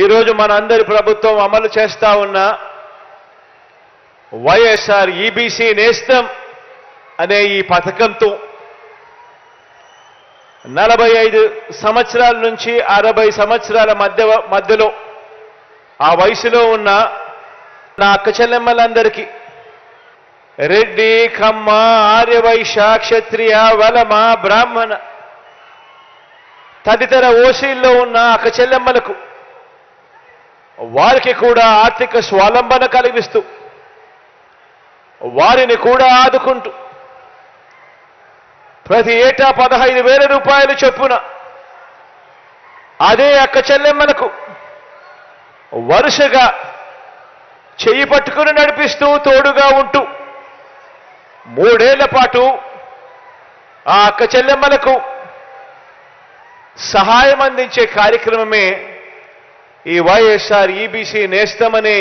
ఈరోజు మనందరి ప్రభుత్వం అమలు చేస్తా ఉన్న వైఎస్ఆర్ ఈబీసీ నేస్తం అనే ఈ పథకంతో 45 సంవత్సరాల నుంచి 60 సంవత్సరాల మధ్యలో ఆ వయసులో ఉన్న నా అక్క చెల్లెమ్మలందరికీ రెడ్డి, కమ్మ, ఆర్యవైశ్య, క్షత్రియ, వలమ, బ్రాహ్మణ తదితర ఓసీల్లో ఉన్న అక్క చెల్లెమ్మలకు వారికి కూడా ఆర్థిక స్వావలంబన కలిగిస్తూ వారిని కూడా ఆదుకుంటూ ప్రతి ఏటా 15,000 రూపాయలు చొప్పున అదే అక్క చెల్లెమ్మలకు వరుసగా చెయ్యి పట్టుకుని నడిపిస్తూ తోడుగా ఉంటూ 3 ఏళ్ల పాటు ఆ అక్క చెల్లెమ్మలకు సహాయం అందించే కార్యక్రమమే ఈ వైఎస్ఆర్ ఈబీసీ నేస్తం అనే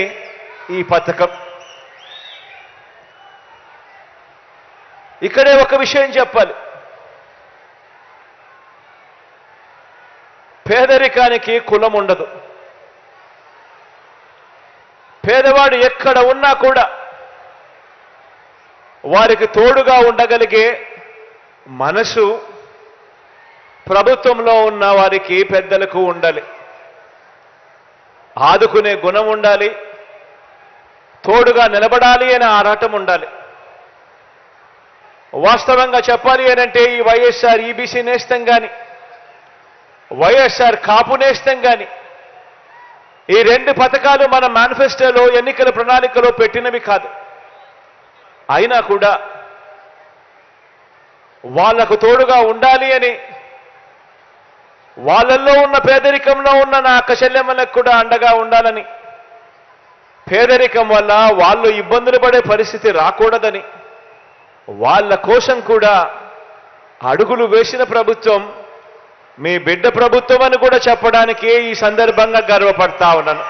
ఈ పథకం. ఇక్కడే ఒక విషయం చెప్పాలి. పేదరికానికి కులం ఉండదు. పేదవాడు ఎక్కడ ఉన్నా కూడా వారికి తోడుగా ఉండగలిగే మనసు ప్రభుత్వంలో ఉన్న వారికి పెద్దలకు ఉండాలి. ఆదుకునే గుణం ఉండాలి. తోడుగా నిలబడాలి అనే ఆరాటం ఉండాలి. వాస్తవంగా చెప్పాలి అనంటే ఈ వైఎస్ఆర్ ఈబీసీ నేస్తం కానీ వైఎస్ఆర్ కాపు నేస్తం కానీ ఈ 2 పథకాలు మన మేనిఫెస్టోలో ఎన్నికల ప్రణాళికలో పెట్టినవి కాదు. అయినా కూడా వాళ్లకు తోడుగా ఉండాలి అని వాళ్ళల్లో ఉన్న పేదరికంలో ఉన్న నా అక్క చెల్లెమ్మలకు కూడా అండగా ఉండాలని, పేదరికం వల్ల వాళ్ళు ఇబ్బందులు పడే పరిస్థితి రాకూడదని వాళ్ళ కోసం కూడా అడుగులు వేసిన ప్రభుత్వం మీ బిడ్డ ప్రభుత్వం అని కూడా చెప్పడానికి ఈ సందర్భంగా గర్వపడతా ఉన్నాను.